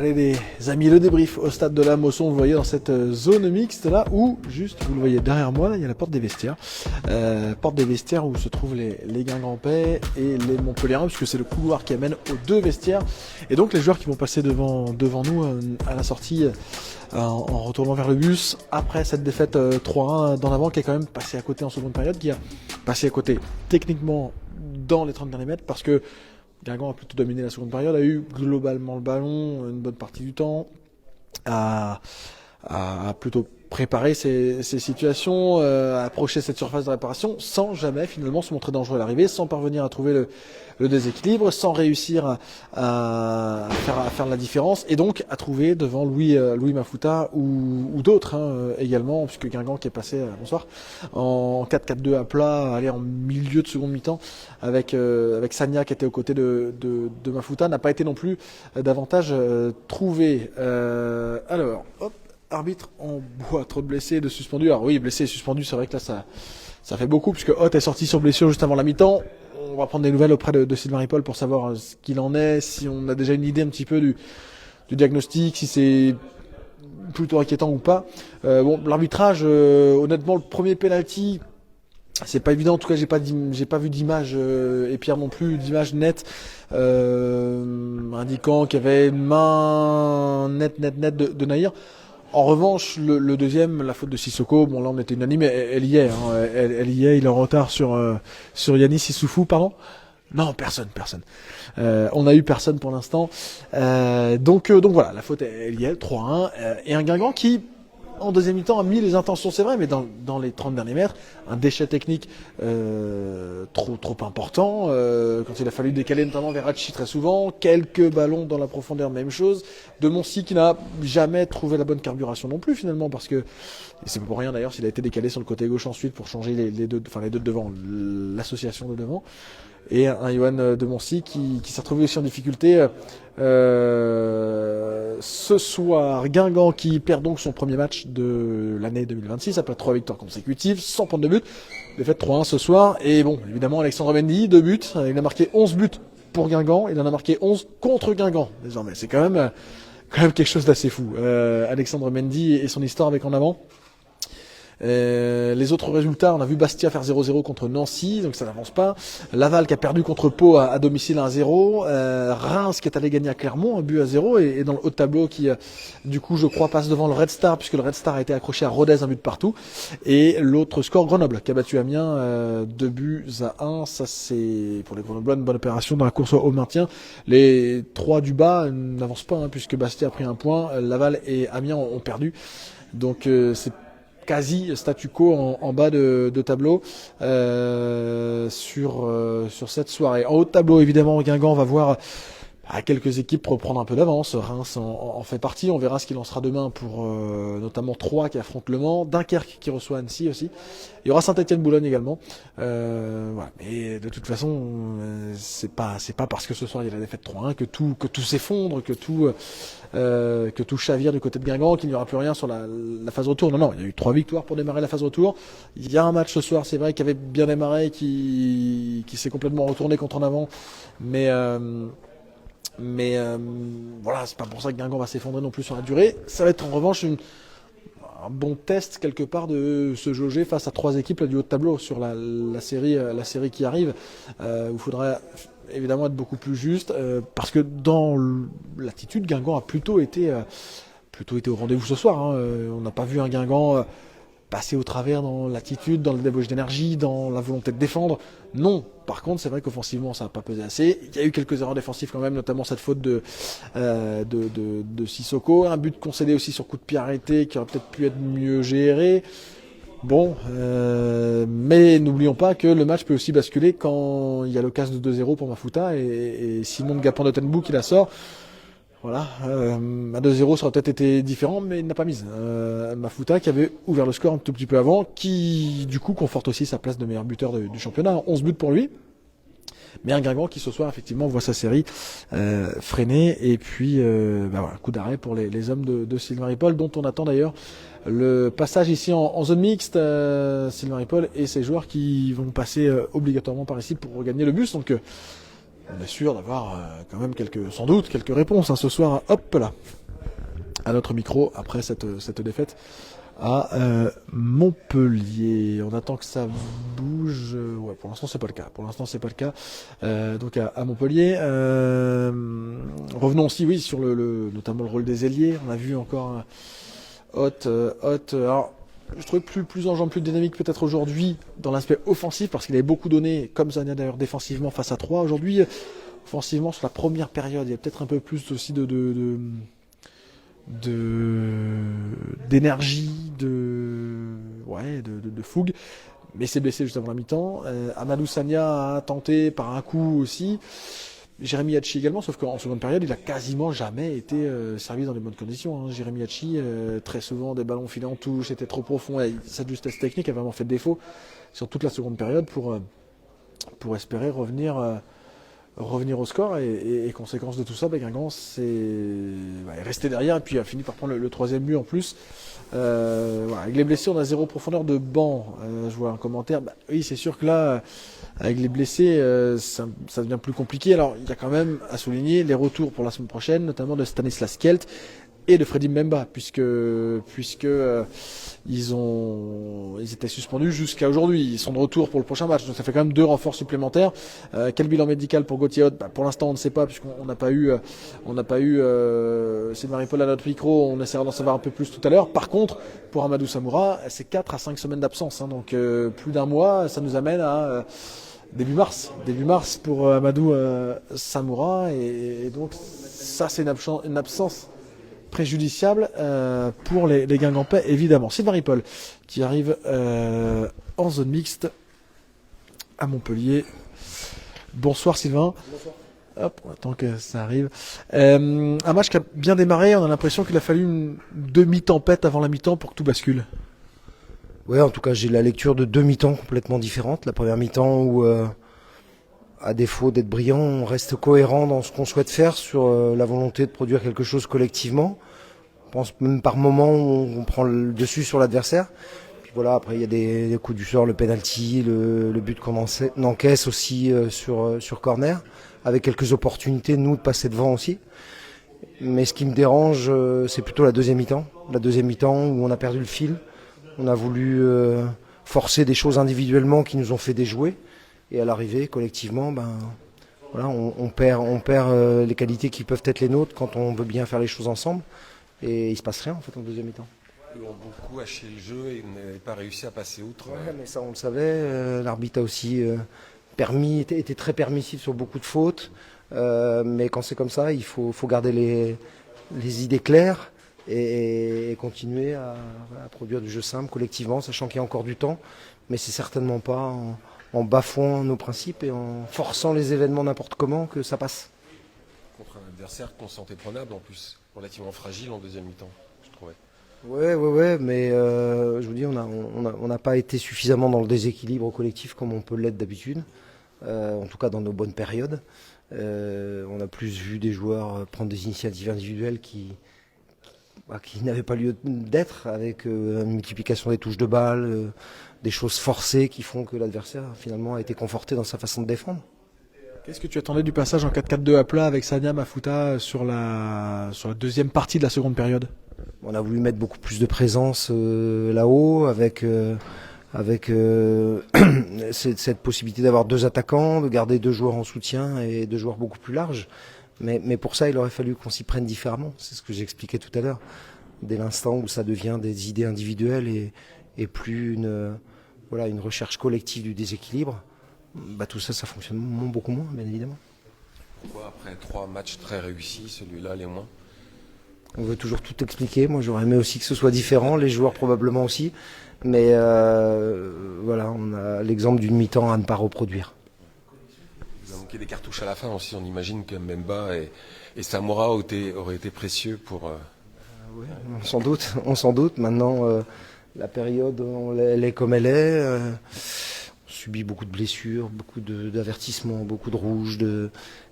Allez les amis, le débrief au stade de la Mosson, vous voyez dans cette zone mixte là où, juste, vous le voyez derrière moi, là, il y a la porte des vestiaires. Porte des vestiaires où se trouvent les Guingampais et les Montpelliérains, puisque c'est le couloir qui amène aux deux vestiaires. Et donc les joueurs qui vont passer devant nous à la sortie en retournant vers le bus, après cette défaite 3-1 dans l'avant, qui est quand même passé à côté en seconde période, qui a passé à côté techniquement dans les 30 derniers mètres, parce que Guingamp a plutôt dominé la seconde période, a eu globalement le ballon une bonne partie du temps, a plutôt préparé ces situations, a approché cette surface de réparation sans jamais finalement se montrer dangereux à l'arrivée, sans parvenir à trouver le déséquilibre, sans réussir à faire la différence, et donc à trouver devant Louis Mafouta ou d'autres également, puisque Guingamp qui est passé bonsoir en 4-4-2 à plat, aller en milieu de seconde mi-temps avec Sagna qui était aux côtés de Mafouta, n'a pas été non plus davantage trouvé. Alors, hop, arbitre en bois, trop de blessés, de suspendus. Alors oui, blessés et suspendus, c'est vrai que là ça fait beaucoup, puisque Hott est sorti sur blessure juste avant la mi-temps. On va prendre des nouvelles auprès de Sylvain Ripoll pour savoir ce qu'il en est, si on a déjà une idée un petit peu du diagnostic, si c'est plutôt inquiétant ou pas. Bon, l'arbitrage, honnêtement, le premier penalty, c'est pas évident. En tout cas, j'ai pas vu d'image, et Pierre non plus, d'image nette indiquant qu'il y avait une main nette de Nahir. En revanche, le deuxième, la faute de Sissoko, bon là on était unanime, elle y est, elle y est, il est en retard sur Yanis Issoufou, pardon. Non, personne. On a eu personne pour l'instant. Donc voilà, la faute elle y est, 3-1, et un Guingamp qui, en deuxième mi-temps, a mis les intentions, c'est vrai, mais dans les 30 derniers mètres, un déchet technique trop important, quand il a fallu décaler notamment Verratti très souvent, quelques ballons dans la profondeur, même chose, de Moncy qui n'a jamais trouvé la bonne carburation non plus finalement, parce que, et c'est pas pour rien d'ailleurs s'il a été décalé sur le côté gauche ensuite pour changer les deux de devant, l'association de devant, et un Johan de Moncy qui s'est retrouvé aussi en difficulté ce soir. Guingamp qui perd donc son premier match de l'année 2026 après 3 victoires consécutives, sans prendre de but, défaite 3-1 ce soir, et bon, évidemment Alexandre Mendy, 2 buts, il a marqué 11 buts pour Guingamp, il en a marqué 11 contre Guingamp désormais, c'est quand même quelque chose d'assez fou, Alexandre Mendy et son histoire avec en avant. Les autres résultats, on a vu Bastia faire 0-0 contre Nancy, donc ça n'avance pas. Laval qui a perdu contre Pau à domicile 1-0. Reims qui est allé gagner à Clermont 1-0, et dans le haut de tableau qui, du coup, je crois, passe devant le Red Star, puisque le Red Star a été accroché à Rodez 1 but partout. Et l'autre score, Grenoble qui a battu Amiens 2-1. Ça, c'est pour les Grenoblois une bonne opération dans la course au maintien. Les 3 du bas n'avancent pas, puisque Bastia a pris 1 point, Laval et Amiens ont perdu. Donc c'est quasi statu quo en bas de tableau sur cette soirée. En haut de tableau, évidemment, Guingamp va voir quelques équipes reprendre un peu d'avance. Reims en fait partie. On verra ce qu'il en sera demain pour notamment Troyes qui affronte Le Mans, Dunkerque qui reçoit Annecy aussi. Il y aura Saint-Étienne-Boulogne également. Voilà. Mais de toute façon, c'est pas parce que ce soir il y a la défaite 3-1 que tout s'effondre, que tout chavire du côté de Guingamp, qu'il n'y aura plus rien sur la phase retour. Non, il y a eu 3 victoires pour démarrer la phase retour. Il y a un match ce soir, c'est vrai, qui avait bien démarré, qui s'est complètement retourné contre en avant, mais voilà, c'est pas pour ça que Guingamp va s'effondrer non plus sur la durée. Ça va être en revanche un bon test quelque part de se jauger face à 3 équipes là, du haut de tableau sur la série qui arrive, où il faudrait évidemment être beaucoup plus juste, parce que dans l'attitude, Guingamp a plutôt été au rendez-vous ce soir. On n'a pas vu un Guingamp passer au travers dans l'attitude, dans le débauche d'énergie, dans la volonté de défendre. Non. Par contre, c'est vrai qu'offensivement, ça n'a pas pesé assez. Il y a eu quelques erreurs défensives quand même, notamment cette faute de Sissoko. Un but concédé aussi sur coup de pied arrêté, qui aurait peut-être pu être mieux géré. Bon, mais n'oublions pas que le match peut aussi basculer quand il y a l'occasion de 2-0 pour Mafouta et Simon Gapan de Tenbou qui la sort. Voilà, à 2-0 ça aurait peut-être été différent, mais il n'a pas mise. Mafouta qui avait ouvert le score un tout petit peu avant, qui du coup conforte aussi sa place de meilleur buteur du championnat, 11 buts pour lui. Mais un Guingamp qui ce soir effectivement voit sa série freinée, et puis voilà, coup d'arrêt pour les hommes de Sylvain Ripoll, dont on attend d'ailleurs le passage ici en zone mixte. Sylvain Ripoll et ses joueurs qui vont passer obligatoirement par ici pour regagner le bus. Donc on est sûr d'avoir quand même sans doute quelques réponses ce soir. Hop là, à notre micro après cette défaite à Montpellier. On attend que ça bouge. Ouais, pour l'instant c'est pas le cas. Donc à Montpellier. Revenons aussi, oui, sur notamment le rôle des ailiers. On a vu encore Hott. Alors, je trouvais plus enjambé, plus dynamique peut-être aujourd'hui dans l'aspect offensif parce qu'il avait beaucoup donné, comme Zania d'ailleurs défensivement face à 3. Aujourd'hui, offensivement sur la première période, il y a peut-être un peu plus aussi d'énergie, de fougue, mais c'est blessé juste avant la mi-temps. Amadou Sagna a tenté par un coup aussi. Jérémy Hachi également, sauf qu'en seconde période, il a quasiment jamais été servi dans les bonnes conditions. Jérémy Hachi, très souvent des ballons filés en touche, c'était trop profond. Et sa justesse technique a vraiment fait défaut sur toute la seconde période pour espérer revenir au score. Et conséquence de tout ça, Guingamp est resté derrière et puis a fini par prendre le troisième but en plus. Avec les blessés, on a 0 profondeur de banc. Je vois un commentaire. Oui, c'est sûr que là, avec les blessés, ça devient plus compliqué. Alors, il y a quand même à souligner les retours pour la semaine prochaine, notamment de Stanislas Kelt et de Freddy Mbemba, puisque ils étaient suspendus jusqu'à aujourd'hui. Ils sont de retour pour le prochain match, donc ça fait quand même 2 renforts supplémentaires. Quel bilan médical pour Gauthier Hott? Pour l'instant, on ne sait pas, puisqu'on n'a pas eu Sylvain Paul à notre micro. On essaiera d'en savoir un peu plus tout à l'heure. Par contre, pour Amadou Samoura, c'est 4 à 5 semaines d'absence, donc plus d'un mois. Ça nous amène à début mars pour Amadou Samoura, et donc ça c'est une absence préjudiciable pour les Guingampais, évidemment. Sylvain Ripoll qui arrive en zone mixte à Montpellier. Bonsoir Sylvain. Bonsoir. Hop, on attend que ça arrive. Un match qui a bien démarré, on a l'impression qu'il a fallu une demi-tempête avant la mi-temps pour que tout bascule. Ouais, en tout cas, j'ai la lecture de 2 mi-temps complètement différentes. La première mi-temps où, à défaut d'être brillant, on reste cohérent dans ce qu'on souhaite faire sur la volonté de produire quelque chose collectivement. Je pense même par moments où on prend le dessus sur l'adversaire. Puis voilà, après il y a des coups du sort, le penalty, le but qu'on encaisse aussi sur corner, avec quelques opportunités nous de passer devant aussi. Mais ce qui me dérange, c'est plutôt la deuxième mi-temps. La deuxième mi-temps où on a perdu le fil. On a voulu forcer des choses individuellement qui nous ont fait déjouer. Et à l'arrivée, collectivement, on perd les qualités qui peuvent être les nôtres quand on veut bien faire les choses ensemble. Et il se passe rien en fait en deuxième mi-temps. Ils ont beaucoup haché le jeu et n'avaient pas réussi à passer outre. Ouais, mais ça on le savait. L'arbitre a aussi été très permissif sur beaucoup de fautes. Mais quand c'est comme ça, il faut garder les idées claires et continuer à produire du jeu simple collectivement, sachant qu'il y a encore du temps. Mais c'est certainement pas en bafouant nos principes et en forçant les événements n'importe comment que ça passe. Contre un adversaire qu'on sentait prenable en plus, relativement fragile en deuxième mi-temps, je trouvais. Ouais, mais je vous dis, on n'a pas été suffisamment dans le déséquilibre collectif comme on peut l'être d'habitude, en tout cas dans nos bonnes périodes. On a plus vu des joueurs prendre des initiatives individuelles qui n'avaient pas lieu d'être, avec une multiplication des touches de balle, des choses forcées qui font que l'adversaire finalement a été conforté dans sa façon de défendre. Qu'est-ce que tu attendais du passage en 4-4-2 à plat avec Sagna Mafuta sur la deuxième partie de la seconde période? On a voulu mettre beaucoup plus de présence là-haut avec cette possibilité d'avoir 2 attaquants, de garder 2 joueurs en soutien et 2 joueurs beaucoup plus larges. Mais pour ça, il aurait fallu qu'on s'y prenne différemment. C'est ce que j'expliquais tout à l'heure. Dès l'instant où ça devient des idées individuelles et plus une recherche collective du déséquilibre, tout ça fonctionne beaucoup moins, bien évidemment. Pourquoi après 3 matchs très réussis, celui-là les moins? On veut toujours tout expliquer. Moi, j'aurais aimé aussi que ce soit différent, les joueurs probablement aussi. Mais on a l'exemple d'une mi-temps à ne pas reproduire. Vous avez manqué des cartouches à la fin aussi. On imagine que Mbemba et Samoura auraient été précieux pour... Oui, on s'en doute. Maintenant, la période, elle est comme elle est. On subit beaucoup de blessures, beaucoup d'avertissements, beaucoup de rouges.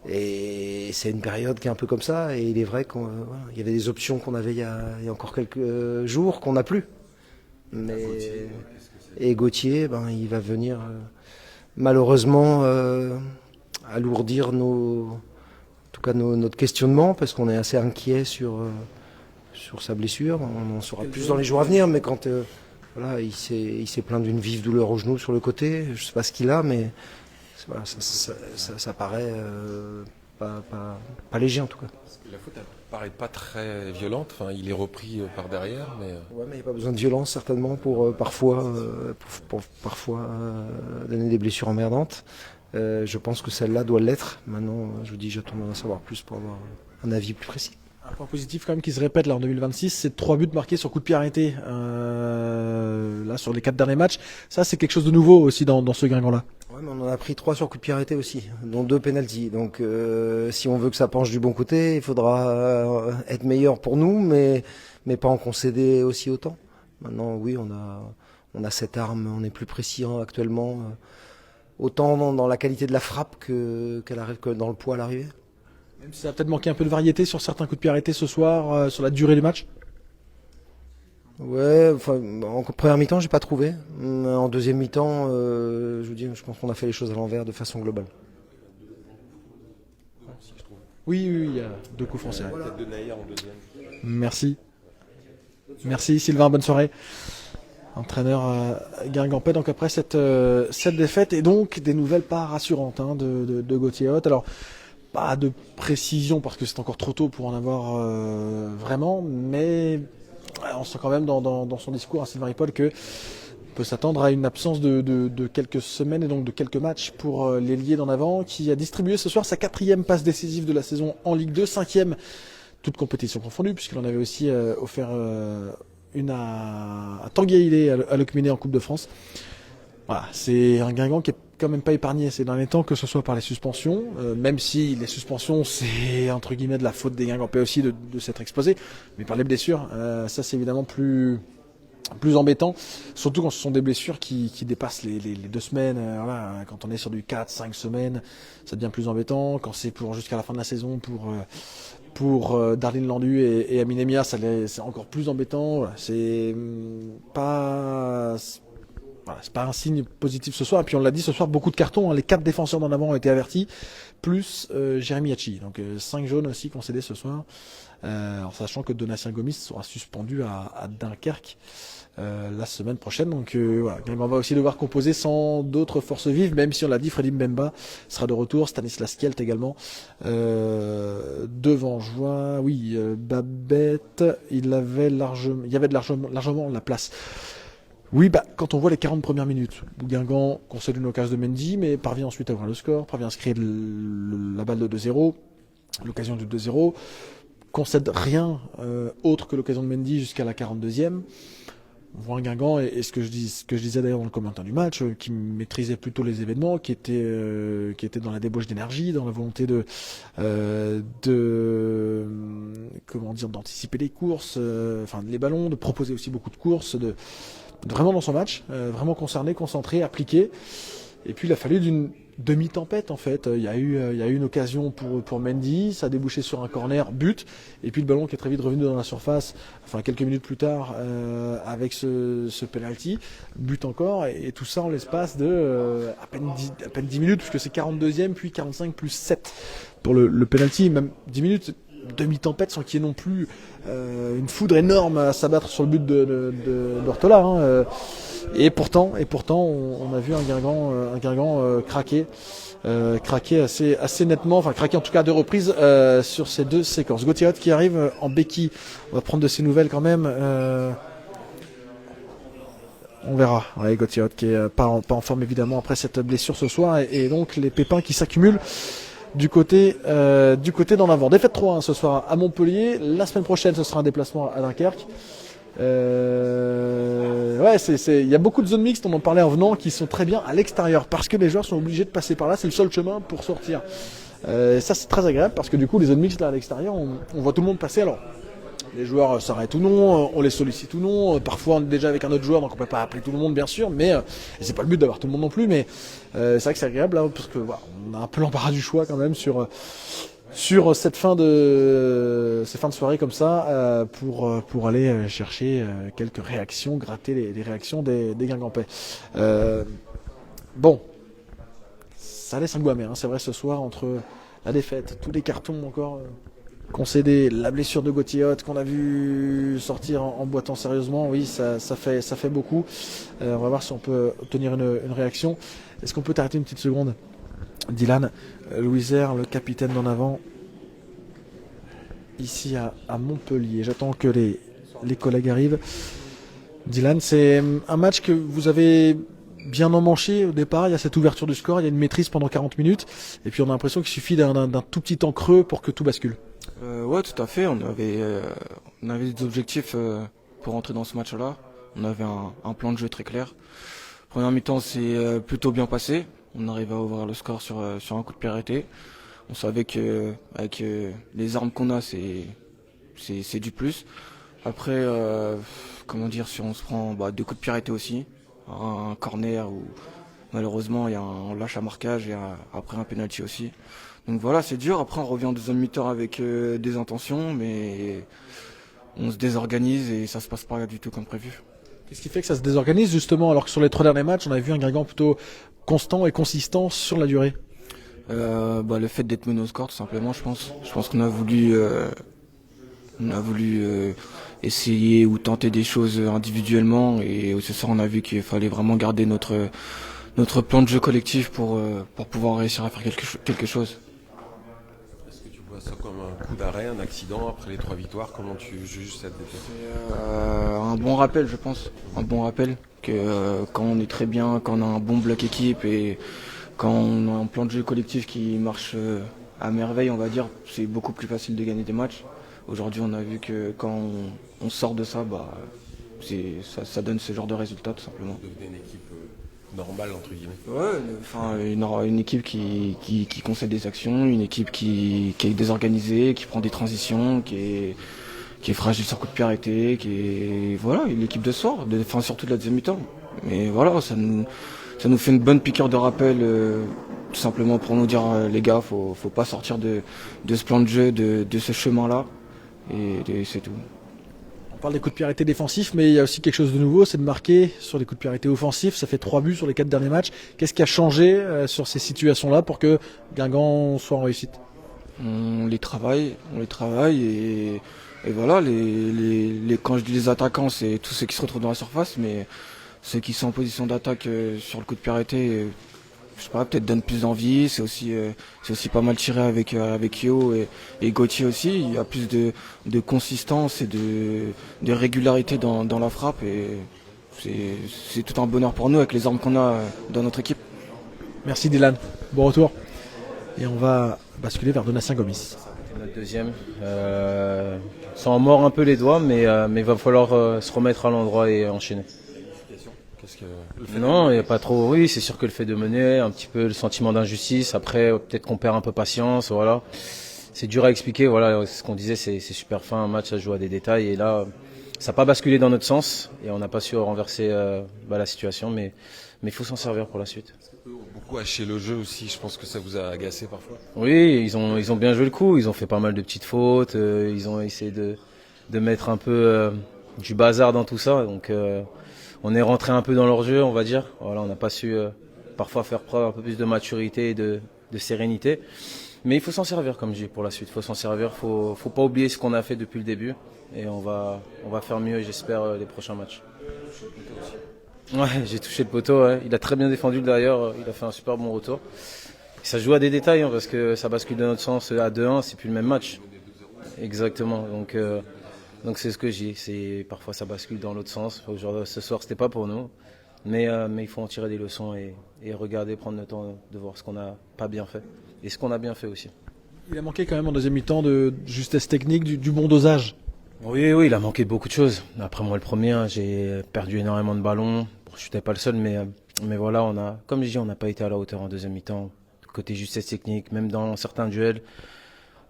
Et c'est une période qui est un peu comme ça. Et il est vrai qu'il y avait des options qu'on avait il y a encore quelques jours qu'on n'a plus. Et Gauthier, il va venir malheureusement alourdir notre questionnement, parce qu'on est assez inquiet sur sa blessure. On en saura plus dans les jours à venir, mais quand voilà, il s'est plaint d'une vive douleur au genou sur le côté, je sais pas ce qu'il a, mais voilà, ça paraît pas léger en tout cas. La faute elle paraît pas très violente, enfin, il est repris par derrière, mais... Ouais, mais il n'y a pas besoin de violence certainement pour parfois donner des blessures emmerdantes. Je pense que celle-là doit l'être. Maintenant, je vous dis, j'attends d'en savoir plus pour avoir un avis plus précis. Un point positif quand même qui se répète là en 2026, c'est 3 buts marqués sur coup de pied arrêté. Là sur les 4 derniers matchs, ça c'est quelque chose de nouveau aussi dans ce Guingamp-là. Ouais, mais on en a pris 3 sur coup de pied arrêté aussi, dont 2 pénaltys. Donc si on veut que ça penche du bon côté, il faudra être meilleur pour nous, mais pas en concéder aussi autant. Maintenant, oui, on a cette arme, on est plus précis actuellement, autant dans la qualité de la frappe que dans le poids à l'arrivée. Même si ça a peut-être manqué un peu de variété sur certains coups de pied arrêtés ce soir, sur la durée du match. Ouais, enfin, en première mi-temps, j'ai pas trouvé. En deuxième mi-temps, je vous dis, je pense qu'on a fait les choses à l'envers de façon globale. Oui, il y a 2 coups français. La tête de Naïr en deuxième. Merci Sylvain, bonne soirée. Entraîneur guingampais, donc après cette défaite, et donc des nouvelles pas rassurantes de Gauthier Hoth. Alors, pas de précision parce que c'est encore trop tôt pour en avoir vraiment, mais on sent quand même dans son discours à Sylvain Ripoll que on peut s'attendre à une absence de quelques semaines et donc de quelques matchs pour l'ailier d'en avant, qui a distribué ce soir sa 4e passe décisive de la saison en Ligue 2, 5e toute compétition confondue, puisqu'il en avait aussi offert une à Tanguy Ailé à Locminé en Coupe de France. Voilà, c'est un Guingamp qui est quand même pas épargné ces derniers temps, que ce soit par les suspensions, même si les suspensions c'est entre guillemets de la faute des Guingampais aussi de s'être exposés, mais par les blessures, ça c'est évidemment plus embêtant, surtout quand ce sont des blessures qui dépassent les 2 semaines. Voilà, quand on est sur du 4-5 semaines, ça devient plus embêtant. Quand c'est pour jusqu'à la fin de la saison pour Darlene Landu et Amine Emia, c'est encore plus embêtant. Voilà, c'est pas un signe positif ce soir. Et puis on l'a dit ce soir, beaucoup de cartons. Les 4 défenseurs d'en avant ont été avertis, plus Jérémy Hachi. Donc 5 jaunes aussi concédés ce soir. En sachant que Donatien Gomis sera suspendu à Dunkerque la semaine prochaine. Donc voilà, on va aussi devoir composer sans d'autres forces vives, même si on l'a dit, Freddy Mbemba sera de retour, Stanislas Kielt également. Devant Joie, oui, Babette, il y avait largement la place. Oui, quand on voit les 40 premières minutes, où Guingamp concède une occasion de Mendy, mais parvient ensuite à ouvrir le score, parvient à se créer la balle de 2-0, l'occasion du 2-0, concède rien autre que l'occasion de Mendy jusqu'à la 42e. On voit un Guingamp, et ce que je disais d'ailleurs dans le commentaire du match, qui maîtrisait plutôt les événements, qui était dans la débauche d'énergie, dans la volonté d'anticiper les courses, les ballons, de proposer aussi beaucoup de courses, vraiment dans son match, vraiment concerné, concentré, appliqué. Et puis il a fallu d'une demi-tempête en fait. Il y a eu une occasion pour Mendy, ça a débouché sur un corner, but, et puis le ballon qui est très vite revenu dans la surface, quelques minutes plus tard avec ce penalty, but encore, et tout ça en l'espace de à peine 10 minutes, puisque c'est 42e, puis 45 plus 7 pour le penalty, même 10 minutes. Demi-tempête sans qu'il y ait non plus une foudre énorme à s'abattre sur le but d'Ortola. Et pourtant, on a vu un Guingamp craquer assez nettement, craquer en tout cas à 2 reprises sur ces 2 séquences. Gauthier Hoth qui arrive en béquille, on va prendre de ses nouvelles quand même. On verra. Ouais, Gauthier Hoth qui est pas en forme évidemment après cette blessure ce soir, et donc les pépins qui s'accumulent du côté d'en avant. Défaite 3-1 ce soir à Montpellier. La semaine prochaine, ce sera un déplacement à Dunkerque. Il y a beaucoup de zones mixtes, on en parlait en venant, qui sont très bien à l'extérieur parce que les joueurs sont obligés de passer par là. C'est le seul chemin pour sortir. Ça, c'est très agréable parce que du coup, les zones mixtes là à l'extérieur, on voit tout le monde passer. Alors, les joueurs s'arrêtent ou non, on les sollicite ou non. Parfois, on est déjà avec un autre joueur, donc on peut pas appeler tout le monde, bien sûr. Mais c'est pas le but d'avoir tout le monde non plus. Mais c'est vrai que c'est agréable là, parce que on a un peu l'embarras du choix quand même sur cette fin de soirée comme ça, pour aller chercher quelques réactions, gratter les réactions des Guingampais. ça laisse un goût amer, hein. C'est vrai, ce soir, entre la défaite, tous les cartons encore concédés, la blessure de Gauthier qu'on a vu sortir en boitant sérieusement, oui, ça fait beaucoup. On va voir si on peut obtenir une réaction. Est-ce qu'on peut t'arrêter une petite seconde, Dylan? Louiser, le capitaine d'en avant, ici à Montpellier. J'attends que les collègues arrivent. Dylan, c'est un match que vous avez bien emmanché au départ. Il y a cette ouverture du score, il y a une maîtrise pendant 40 minutes. Et puis on a l'impression qu'il suffit d'un tout petit temps creux pour que tout bascule. Ouais, tout à fait. On avait des objectifs pour rentrer dans ce match-là. On avait un plan de jeu très clair. Première mi-temps, c'est plutôt bien passé. On arrive à ouvrir le score sur un coup de pied arrêté. On savait que avec les armes qu'on a, c'est du plus. Après, comment dire, si on se prend 2 coups de pied arrêtés aussi, un corner où malheureusement on lâche un marquage et après un penalty aussi. Donc voilà, c'est dur. Après, on revient en deuxième mi-temps avec des intentions, mais on se désorganise et ça se passe pas du tout comme prévu. Qu'est-ce qui fait que ça se désorganise justement, alors que sur les 3 derniers matchs, on avait vu un Guingamp plutôt constant et consistant sur la durée? Le fait d'être mené au score, tout simplement, je pense. Je pense qu'on a voulu essayer ou tenter des choses individuellement, et ce soir on a vu qu'il fallait vraiment garder notre plan de jeu collectif pour pouvoir réussir à faire quelque chose. Est-ce que tu vois ça comme un coup d'arrêt, un accident après les 3 victoires? Comment tu juges cette défaite? Un bon rappel, je pense. Un bon rappel que quand on est très bien, quand on a un bon bloc équipe et quand on a un plan de jeu collectif qui marche à merveille, on va dire, c'est beaucoup plus facile de gagner des matchs. Aujourd'hui, on a vu que quand on sort de ça, ça donne ce genre de résultat, tout simplement. Devenir une équipe normale, entre guillemets. Ouais, une équipe qui concède des actions, une équipe qui est désorganisée, qui prend des transitions, qui est fragile sur coup de pied arrêté, une équipe de soir, surtout de la deuxième mi-temps. Mais voilà, ça nous fait une bonne piqûre de rappel, tout simplement pour nous dire les gars, faut pas sortir de ce plan de jeu, de ce chemin-là, et c'est tout. On parle des coups de pied arrêtés défensifs, mais il y a aussi quelque chose de nouveau, c'est de marquer sur les coups de pied arrêtés offensifs. Ça fait 3 buts sur les 4 derniers matchs. Qu'est-ce qui a changé sur ces situations-là pour que Guingamp soit en réussite? On les travaille et voilà, quand je dis les attaquants, c'est tous ceux qui se retrouvent dans la surface, mais ceux qui sont en position d'attaque sur le coup de pied arrêté, je sais pas, peut-être donnent plus d'envie. C'est aussi pas mal tiré avec Yo et Gauthier aussi. Il y a plus de consistance et de régularité dans la frappe, et c'est tout un bonheur pour nous avec les armes qu'on a dans notre équipe. Merci Dylan, bon retour. Et on va basculer vers Donatien Gomis. C'est notre deuxième. Ça en mord un peu les doigts, mais il va falloir se remettre à l'endroit et enchaîner. Non, il n'y a pas trop. Oui, c'est sûr que le fait de mener, un petit peu le sentiment d'injustice. Après, peut-être qu'on perd un peu patience. Voilà. C'est dur à expliquer. Voilà, ce qu'on disait, c'est super fin. Un match, ça se joue à des détails. Et là, ça n'a pas basculé dans notre sens. Et on n'a pas su renverser la situation. Mais il faut s'en servir pour la suite. Beaucoup haché le jeu aussi. Je pense que ça vous a agacé parfois. Oui, ils ont bien joué le coup. Ils ont fait pas mal de petites fautes. Ils ont essayé de mettre un peu du bazar dans tout ça. Donc, on est rentré un peu dans leur jeu, on va dire. Voilà, on n'a pas su parfois faire preuve un peu plus de maturité et de sérénité. Mais il faut s'en servir, comme je dis, pour la suite. Il faut s'en servir. Faut pas oublier ce qu'on a fait depuis le début. Et on va faire mieux, j'espère, les prochains matchs. Ouais, j'ai touché le poteau. Ouais. Il a très bien défendu d'ailleurs. Il a fait un super bon retour. Et ça joue à des détails, parce que ça bascule de notre sens à 2-1. C'est plus le même match. Exactement. Donc c'est ce que j'ai. Parfois ça bascule dans l'autre sens. Ce soir c'était pas pour nous, mais il faut en tirer des leçons et regarder, prendre le temps de voir ce qu'on n'a pas bien fait et ce qu'on a bien fait aussi. Il a manqué quand même en deuxième mi-temps de justesse technique, du bon dosage. Oui, il a manqué beaucoup de choses. Après moi le premier, j'ai perdu énormément de ballons. Bon, je n'étais pas le seul, mais voilà, comme je dis, on n'a pas été à la hauteur en deuxième mi-temps. Côté justesse technique, même dans certains duels.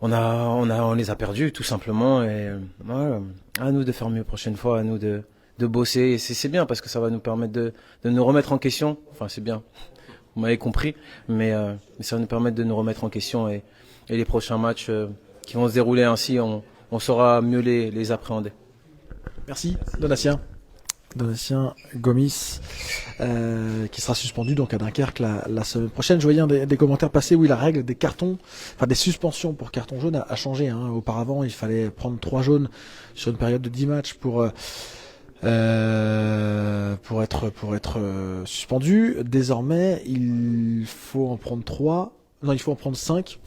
On les a perdus tout simplement, et voilà, à nous de faire mieux prochaine fois, à nous de bosser, et c'est bien parce que ça va nous permettre de nous remettre en question. Enfin c'est bien, vous m'avez compris, mais ça va nous permettre de nous remettre en question, et les prochains matchs qui vont se dérouler ainsi, on saura mieux les appréhender. Merci Donatien. Donatien Gomis, qui sera suspendu donc à Dunkerque la semaine prochaine. Je voyais des commentaires passer où la règle des cartons, enfin des suspensions pour carton jaune a changé. Hein. Auparavant, il fallait prendre 3 jaunes sur une période de 10 matchs pour être suspendu. Désormais, il faut en prendre 3. Non, il faut en prendre 5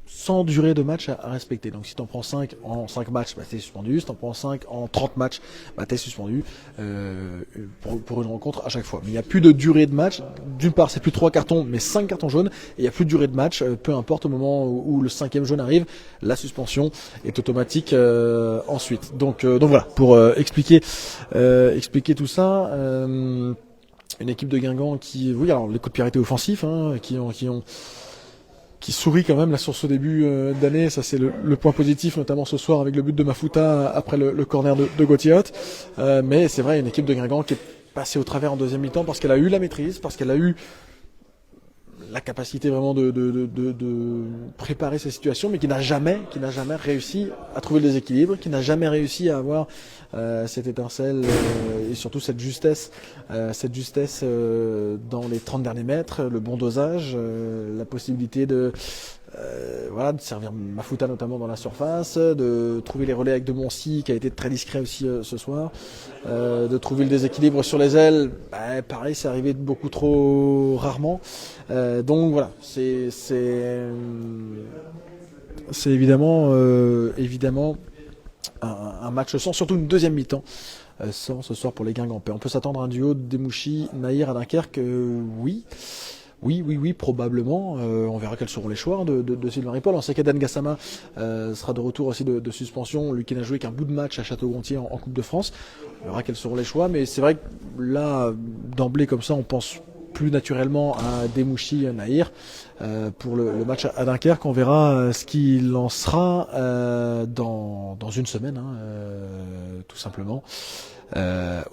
sans durée de match à respecter. Donc si t'en prends 5 en 5 matchs, bah t'es suspendu. Si t'en prends 5 en 30 matchs, bah t'es suspendu pour une rencontre à chaque fois. Mais il n'y a plus de durée de match. D'une part, c'est plus 3 cartons, mais 5 cartons jaunes. Et il n'y a plus de durée de match. Peu importe au moment où le 5e jaune arrive, la suspension est automatique ensuite. Donc voilà, pour expliquer tout ça. Une équipe de Guingamp qui, oui, alors les coups de pied arrêtés offensifs, hein, qui sourit quand même là sur ce début d'année. Ça c'est le point positif, notamment ce soir avec le but de Mafuta après le corner de Gauthier Hott. Mais c'est vrai, une équipe de Guingamp qui est passée au travers en deuxième mi-temps parce qu'elle a eu la maîtrise, parce qu'elle a eu la capacité vraiment de préparer ces situations, mais qui n'a jamais réussi à trouver le déséquilibre, qui n'a jamais réussi à avoir cette étincelle et surtout cette justesse dans les 30 derniers mètres, le bon dosage, la possibilité de servir Mafuta notamment dans la surface, de trouver les relais avec De Moncy qui a été très discret aussi ce soir, de trouver le déséquilibre sur les ailes, pareil, c'est arrivé beaucoup trop rarement. Donc voilà, c'est évidemment un match sans, surtout une deuxième mi-temps sans ce soir pour les Guingampais. On peut s'attendre à un duo de Demouchi, Nahir à Dunkerque, oui. Oui, probablement. On verra quels seront les choix de Sylvain Ripoll. On sait qu'Eden Gassama sera de retour aussi de suspension. Lui qui n'a joué qu'un bout de match à Château-Gontier en Coupe de France. On verra quels seront les choix. Mais c'est vrai que là, d'emblée comme ça, on pense plus naturellement à Demouchi Nahir pour le match à Dunkerque. On verra ce qu'il en sera dans une semaine, tout simplement.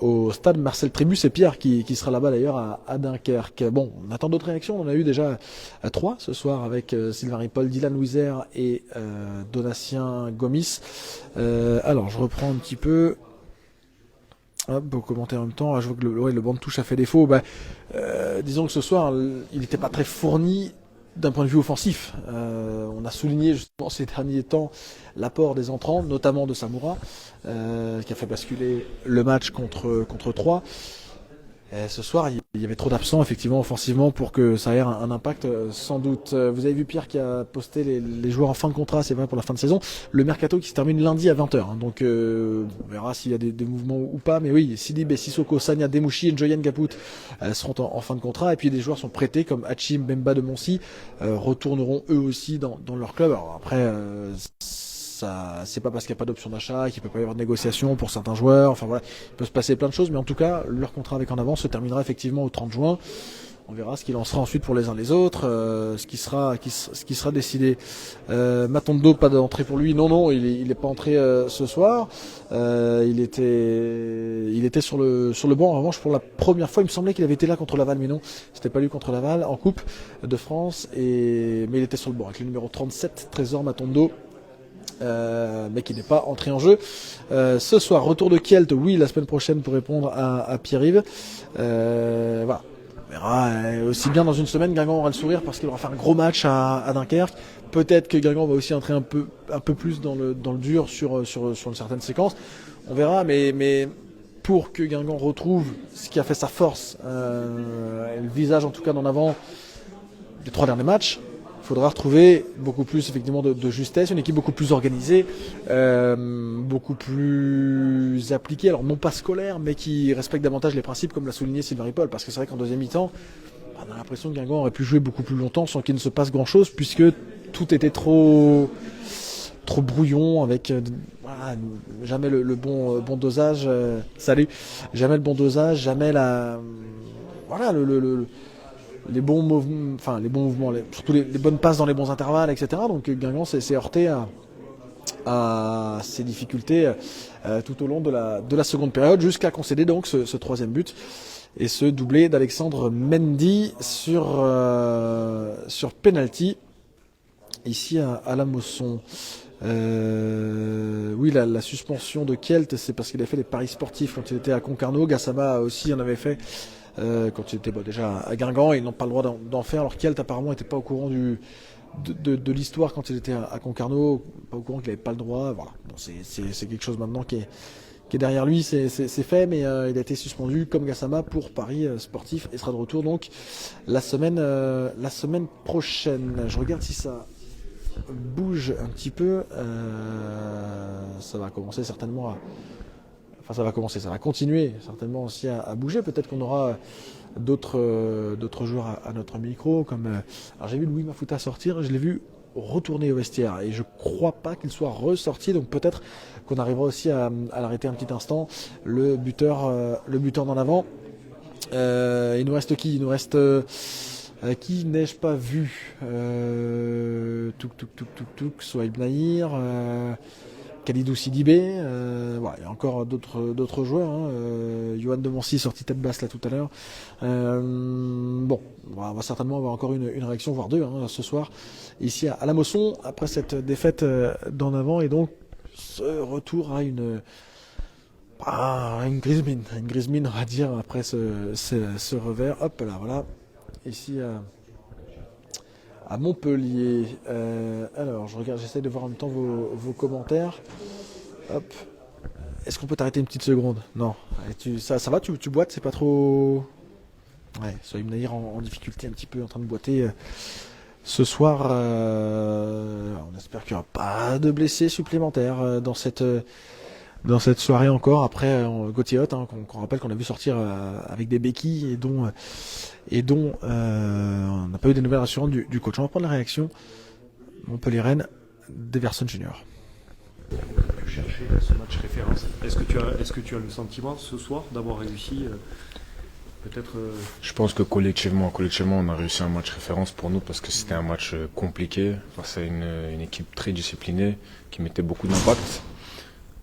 Au stade Marcel Trébus, c'est Pierre qui sera là-bas d'ailleurs à Dunkerque. Bon, on attend d'autres réactions. On en a eu déjà 3 ce soir avec Sylvain Ripoll, Dylan Wiser et Donatien Gomis. Alors, je reprends un petit peu. Hop, pour commenter en même temps. Je vois que le banc de touche a fait défaut. Disons que ce soir, il n'était pas très fourni d'un point de vue offensif. On a souligné justement ces derniers temps l'apport des entrants, notamment de Samoura, qui a fait basculer le match contre 3. Ce soir, il y avait trop d'absents effectivement offensivement pour que ça ait un impact sans doute. Vous avez vu Pierre qui a posté les joueurs en fin de contrat, c'est vrai pour la fin de saison. Le mercato qui se termine lundi à 20h. Donc on verra s'il y a des mouvements ou pas. Mais oui, Sidibé, Sissoko, Sanya, Demouchi et Njoyen Gaput seront en fin de contrat. Et puis des joueurs sont prêtés comme Hachim, Bemba de Moncy retourneront eux aussi dans leur club. Alors après... c'est pas parce qu'il n'y a pas d'option d'achat qu'il peut pas y avoir de négociation pour certains joueurs. Enfin voilà, il peut se passer plein de choses, mais en tout cas, leur contrat avec En Avant se terminera effectivement au 30 juin. On verra ce qu'il en sera ensuite pour les uns les autres, ce qui sera décidé. Matondo, pas d'entrée pour lui. Non, il est pas entré ce soir. Il était sur le banc. En revanche, pour la première fois, il me semblait qu'il avait été là contre Laval, mais non, c'était pas lui contre Laval en Coupe de France. Mais il était sur le banc avec le numéro 37, Trésor Matondo. Mais qui n'est pas entré en jeu ce soir. Retour de Kielt, oui, la semaine prochaine pour répondre à Pierre-Yves. Voilà. On verra aussi bien dans une semaine. Guingamp aura le sourire parce qu'il aura fait un gros match à Dunkerque. Peut-être que Guingamp va aussi entrer un peu plus dans le dur sur une certaine séquence. On verra, mais pour que Guingamp retrouve ce qui a fait sa force, le visage en tout cas d'en avant des 3 derniers matchs, il faudra retrouver beaucoup plus effectivement de justesse, une équipe beaucoup plus organisée, beaucoup plus appliquée, alors non pas scolaire, mais qui respecte davantage les principes comme l'a souligné Sylvain Ripoll, parce que c'est vrai qu'en deuxième mi-temps, on a l'impression que Guingamp aurait pu jouer beaucoup plus longtemps sans qu'il ne se passe grand-chose, puisque tout était trop brouillon, avec jamais le bon dosage, jamais le bon dosage, jamais les bons mouvements, surtout les bonnes passes dans les bons intervalles, etc. Donc Guingamp s'est heurté à ces difficultés tout au long de la seconde période, jusqu'à concéder donc ce 3e but et ce doublé d'Alexandre Mendy sur penalty ici à la Mosson. Oui, la suspension de Kelt, c'est parce qu'il avait fait des paris sportifs quand il était à Concarneau. Gassama aussi en avait fait quand il était déjà à Guingamp, et ils n'ont pas le droit d'en faire. Alors Kelt apparemment n'était pas au courant de l'histoire quand il était à Concarneau, pas au courant qu'il n'avait pas le droit. Voilà. Bon, c'est quelque chose maintenant qui est derrière lui, c'est fait, mais il a été suspendu comme Gassama pour paris sportifs et sera de retour donc la semaine prochaine. Je regarde si ça bouge un petit peu. Ça va commencer certainement ça va continuer certainement aussi à bouger. Peut-être qu'on aura d'autres joueurs à notre micro, comme alors j'ai vu Louis Mafuta sortir, je l'ai vu retourner au vestiaire et je crois pas qu'il soit ressorti, donc peut-être qu'on arrivera aussi à l'arrêter un petit instant. Le buteur d'en avant. Il nous reste qui? Il nous reste qui n'ai-je pas vu? Souhaib Nahir, Khalidou Sidibé, voilà, il y a encore d'autres joueurs. Johan de Moncy sorti tête basse là tout à l'heure. Bon, on va certainement avoir encore une réaction, voire deux, ce soir, ici à la Mosson, après cette défaite d'en avant, et donc ce retour à une grise mine, on va dire, après ce revers. Hop là, voilà, ici à Montpellier. Alors, je regarde, j'essaie de voir en même temps vos commentaires. Hop. Est-ce qu'on peut t'arrêter une petite seconde? Non. Ça va, tu boites, c'est pas trop... Ouais, Sohaib Nahir en difficulté un petit peu, en train de boiter ce soir. On espère qu'il n'y aura pas de blessés supplémentaires dans cette soirée encore. Après, Gauthier Hoth, qu'on rappelle qu'on a vu sortir avec des béquilles et dont on n'a pas eu des nouvelles rassurantes du coach. On va prendre la réaction Montpellier-Rennes d'Everson Junior. Chercher ce match référence. Est-ce que tu as le sentiment ce soir d'avoir réussi peut-être Je pense que collectivement, on a réussi un match référence pour nous parce que c'était un match compliqué face à une équipe très disciplinée qui mettait beaucoup d'impact.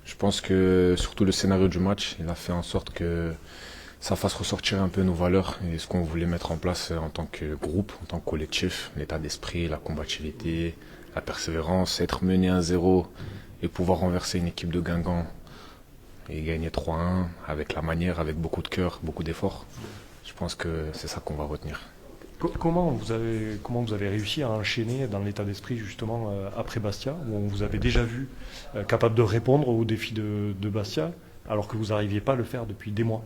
Je pense que surtout le scénario du match, il a fait en sorte que ça fasse ressortir un peu nos valeurs et ce qu'on voulait mettre en place en tant que groupe, en tant que collectif, l'état d'esprit, la combativité, la persévérance, être mené 1-0 et pouvoir renverser une équipe de Guingamp et gagner 3-1 avec la manière, avec beaucoup de cœur, beaucoup d'efforts. Je pense que c'est ça qu'on va retenir. Comment vous avez réussi à enchaîner dans l'état d'esprit justement après Bastia, où on vous avait déjà vu capable de répondre aux défis de Bastia, alors que vous n'arriviez pas à le faire depuis des mois?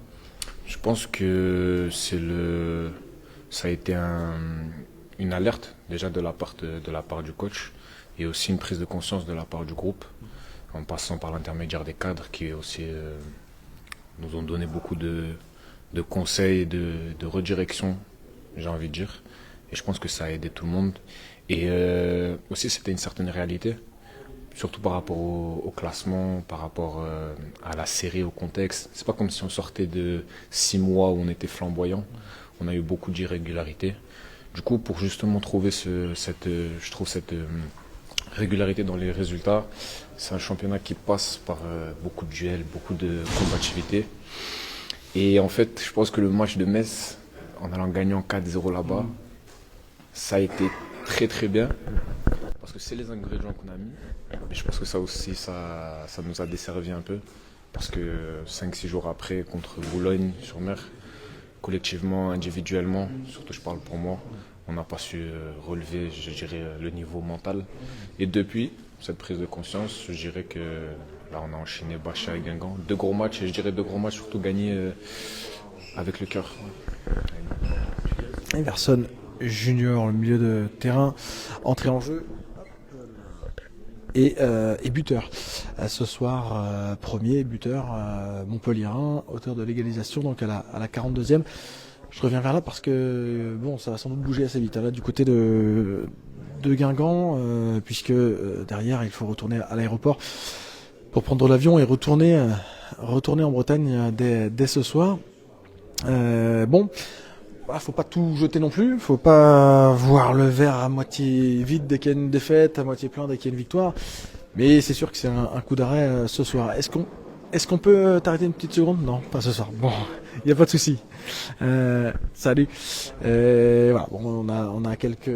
Je pense que ça a été une alerte déjà de la part du coach et aussi une prise de conscience de la part du groupe, en passant par l'intermédiaire des cadres qui aussi nous ont donné beaucoup de conseils, de redirection, j'ai envie de dire. Et je pense que ça a aidé tout le monde. Et aussi, c'était une certaine réalité, surtout par rapport au classement, par rapport à la série, au contexte. C'est pas comme si on sortait de 6 mois où on était flamboyant. On a eu beaucoup d'irrégularités. Du coup, pour justement trouver cette régularité dans les résultats, c'est un championnat qui passe par beaucoup de duels, beaucoup de combativité. Et en fait, je pense que le match de Metz, en allant gagnant 4-0 là-bas, ça a été très très bien, parce que c'est les ingrédients qu'on a mis. Mais je pense que ça aussi, ça nous a desservi un peu, parce que 5-6 jours après, contre Boulogne-sur-Mer, collectivement, individuellement, surtout je parle pour moi, on n'a pas su relever, je dirais, le niveau mental. Et depuis cette prise de conscience, je dirais que là, on a enchaîné Bastia et Guingamp. 2 gros matchs, et je dirais 2 gros matchs, surtout gagnés avec le cœur. Everson Junior, le milieu de terrain, entrée en jeu et buteur. Ce soir, premier buteur montpelliérain, auteur de l'égalisation donc à la 42e. Je reviens vers là parce que bon, ça va sans doute bouger assez vite là du côté de Guingamp, puisque derrière il faut retourner à l'aéroport pour prendre l'avion et retourner en Bretagne dès ce soir. Bon, faut pas tout jeter non plus, faut pas voir le verre à moitié vide dès qu'il y a une défaite, à moitié plein dès qu'il y a une victoire. Mais c'est sûr que c'est un coup d'arrêt ce soir. Est-ce qu'on peut t'arrêter une petite seconde? Non, pas ce soir. Bon, il n'y a pas de souci. Salut. Voilà, bon, on a quelques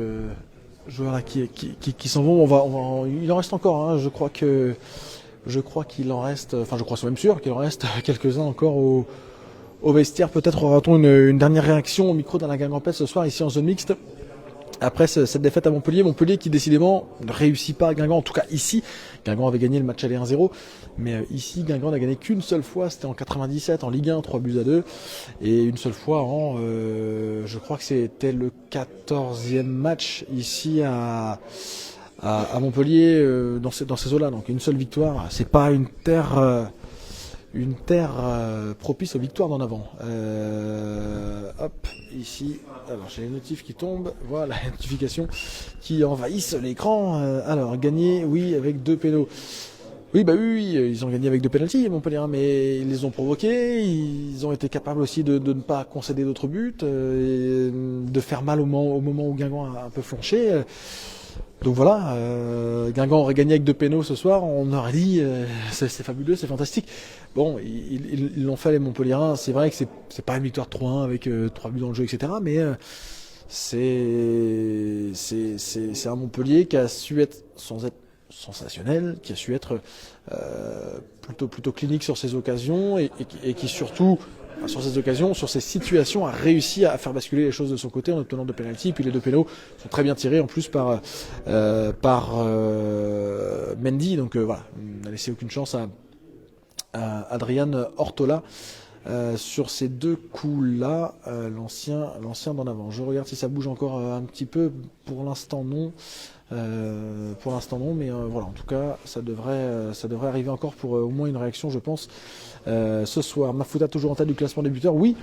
joueurs là qui s'en vont. Il en reste encore. Hein. Je crois qu'il en reste. Enfin, je crois, c'est même sûr qu'il en reste quelques-uns encore au vestiaire. Peut-être aura-t-on une dernière réaction au micro d'Alain Guingampais ce soir ici en zone mixte. Après cette défaite à Montpellier qui décidément ne réussit pas à Guingamp, en tout cas ici. Guingamp avait gagné le match aller 1-0, mais ici Guingamp n'a gagné qu'une seule fois, c'était en 97 en Ligue 1, 3-2, et une seule fois je crois que c'était le 14e match ici à Montpellier dans ces eaux-là, donc une seule victoire. C'est pas une terre propice aux victoires d'en avant. Hop, ici, alors j'ai les notifs qui tombent, voilà, les notifications qui envahissent l'écran. Alors, gagné, oui, avec 2 pénaux. Oui, ils ont gagné avec 2 pénaltys, Montpellier, mais ils les ont provoqués, ils ont été capables aussi de ne pas concéder d'autres buts, et de faire mal au moment où Guingamp a un peu flanché. Donc voilà, Guingamp aurait gagné avec 2 pénaux ce soir, on aurait dit c'est fabuleux, c'est fantastique. Bon, ils l'ont fait les Montpelliérains, c'est vrai que c'est pas une victoire 3-1 avec 3 buts dans le jeu, etc. Mais c'est un Montpellier qui a su être, sans être sensationnel, qui a su être plutôt clinique sur ses occasions et qui surtout, sur ces occasions, sur ces situations, a réussi à faire basculer les choses de son côté en obtenant 2 pénaltys. Puis les 2 pénaux sont très bien tirés en plus par Mendy. Donc voilà, on n'a laissé aucune chance à Adrian Ortola sur ces 2 coups-là. L'ancien d'en avant. Je regarde si ça bouge encore un petit peu. Pour l'instant non. Mais voilà, en tout cas, ça devrait arriver encore pour au moins une réaction, je pense. Ce soir, Mafuta toujours en tête du classement des buteurs, oui,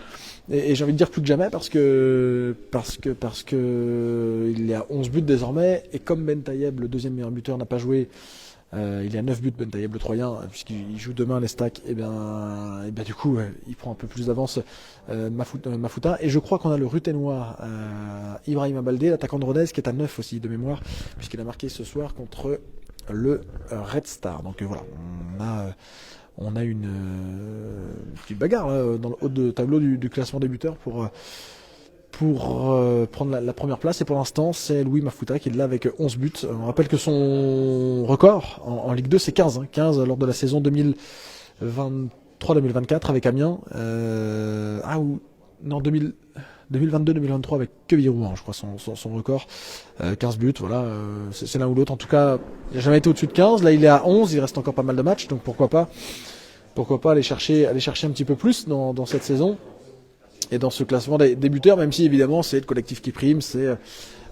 et j'ai envie de dire plus que jamais parce que il est à 11 buts désormais, et comme Ben Taïeb, le deuxième meilleur buteur, n'a pas joué, il est à 9 buts Ben Taïeb, le Troyen, puisqu'il joue demain les stacks, et bien du coup il prend un peu plus d'avance Mafuta, et je crois qu'on a le Ruténois Ibrahima Baldé, l'attaquant de Rodez, qui est à 9 aussi de mémoire, puisqu'il a marqué ce soir contre le Red Star. Donc voilà, on a une petite bagarre là, dans le haut de tableau du classement des buteurs pour prendre la première place, et pour l'instant c'est Louis Mafuta qui est là avec 11 buts. On rappelle que son record en Ligue 2 c'est 15, 15 lors de la saison 2023-2024 avec Amiens, 2022-2023 avec Quevilly-Rouen, je crois son record, 15 buts, voilà, c'est l'un ou l'autre. En tout cas, il n'a jamais été au-dessus de 15, là il est à 11, il reste encore pas mal de matchs, donc pourquoi pas aller chercher un petit peu plus dans cette saison et dans ce classement des buteurs, même si évidemment c'est le collectif qui prime, c'est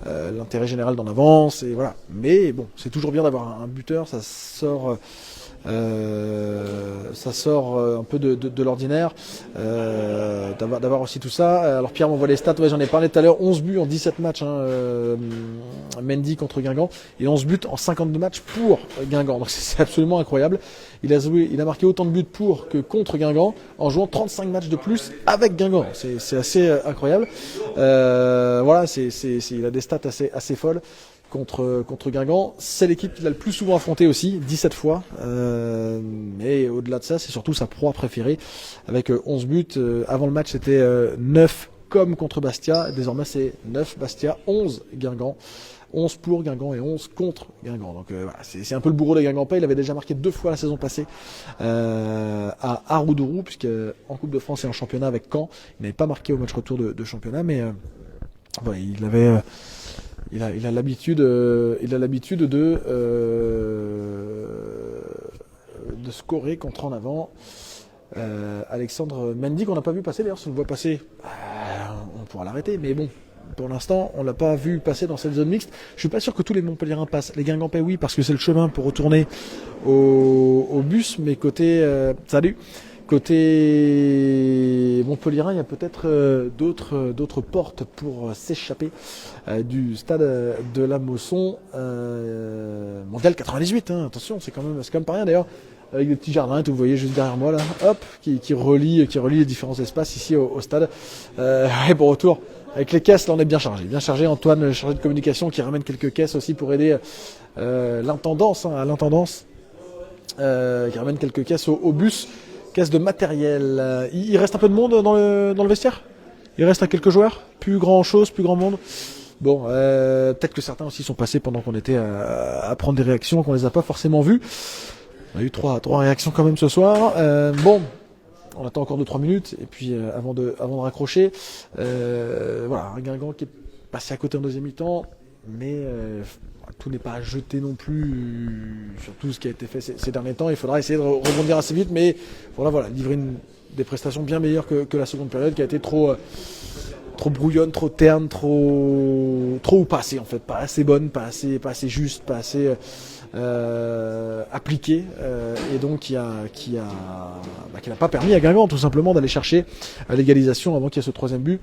l'intérêt général d'en avance, et voilà. Mais bon, c'est toujours bien d'avoir un buteur, ça sort un peu de l'ordinaire, d'avoir aussi tout ça. Alors Pierre m'envoie les stats, ouais, j'en ai parlé tout à l'heure, 11 buts en 17 matchs, Mendy contre Guingamp, et 11 buts en 52 matchs pour Guingamp, donc c'est absolument incroyable. Il a marqué autant de buts pour que contre Guingamp en jouant 35 matchs de plus avec Guingamp, c'est assez incroyable. Voilà, il a des stats assez folles contre Guingamp. C'est l'équipe qu'il a le plus souvent affronté aussi, 17 fois. Mais au-delà de ça, c'est surtout sa proie préférée avec 11 buts. Avant le match, c'était 9 comme contre Bastia. Désormais, c'est 9 Bastia, 11 Guingamp. 11 pour Guingamp et 11 contre Guingamp. Donc voilà, c'est un peu le bourreau des Guingampais. Il avait déjà marqué 2 fois la saison passée à Aroudourou, puisque en Coupe de France et en championnat avec Caen, il n'avait pas marqué au match retour de championnat, mais voilà, il a l'habitude de scorer contre en avant. Alexandre Mendy, qu'on n'a pas vu passer, d'ailleurs, si on le voit passer, on pourra l'arrêter, mais bon, pour l'instant, on l'a pas vu passer dans cette zone mixte. Je suis pas sûr que tous les Montpelliérains passent. Les Guingampais, oui, parce que c'est le chemin pour retourner au bus, mais côté Montpelliérain, il y a peut-être d'autres portes pour s'échapper du stade de la Mosson. Mondial 98, hein, attention, c'est quand même pas rien d'ailleurs. Avec des petits jardins, vous voyez juste derrière moi là, hop, qui relie les différents espaces ici au stade. Et pour retour, avec les caisses, là on est bien chargé. Antoine, chargé de communication, qui ramène quelques caisses aussi pour aider l'intendance, qui ramène quelques caisses au bus. Caisse de matériel. Il reste un peu de monde dans le vestiaire. Il reste à quelques joueurs. Plus grand chose, plus grand monde. Bon, peut-être que certains aussi sont passés pendant qu'on était à prendre des réactions, qu'on les a pas forcément vues. On a eu trois réactions quand même ce soir. Bon, on attend encore 2-3 minutes et puis avant de raccrocher, voilà, un Guingamp qui est passé à côté en deuxième mi-temps, mais tout n'est pas à jeter non plus sur tout ce qui a été fait ces derniers temps. Il faudra essayer de rebondir assez vite, mais voilà, livrer des prestations bien meilleures que la seconde période qui a été trop brouillonne, trop terne, trop ou pas assez en fait, pas assez bonne, pas assez juste, pas assez appliquée, et donc qui n'a pas permis à Guingamp tout simplement d'aller chercher l'égalisation avant qu'il y ait ce troisième but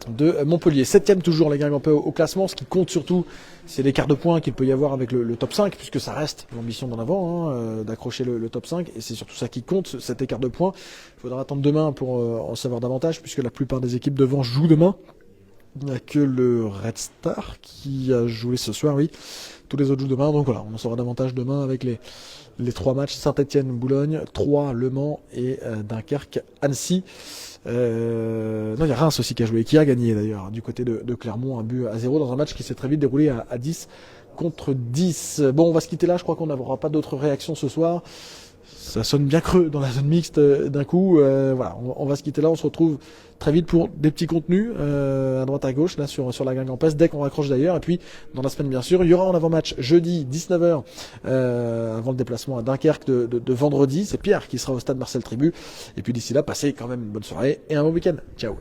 de Montpellier. 7e toujours les Guingampais au classement. Ce qui compte surtout, c'est l'écart de points qu'il peut y avoir avec le top 5, puisque ça reste l'ambition d'en avant, d'accrocher le top 5, et c'est surtout ça qui compte, cet écart de points. Il faudra attendre demain pour en savoir davantage, puisque la plupart des équipes devant jouent demain. Il n'y a que le Red Star qui a joué ce soir, oui. Tous les autres jouent demain, donc voilà, on en saura davantage demain avec les 3 matchs: Saint-Etienne, Boulogne, Troyes, Le Mans et Dunkerque, Annecy. Non, il y a Reims aussi qui a joué, qui a gagné d'ailleurs du côté de Clermont, 1-0 dans un match qui s'est très vite déroulé à 10 contre 10. Bon, on va se quitter là, je crois qu'on n'aura pas d'autres réactions ce soir. Ça sonne bien creux dans la zone mixte d'un coup. Voilà, on va se quitter là, on se retrouve très vite pour des petits contenus à droite à gauche là sur la Guingampès dès qu'on raccroche d'ailleurs. Et puis dans la semaine bien sûr, il y aura en avant-match jeudi 19h avant le déplacement à Dunkerque de vendredi. C'est Pierre qui sera au stade Marcel Tribut. Et puis d'ici là, passez quand même une bonne soirée et un bon week-end. Ciao.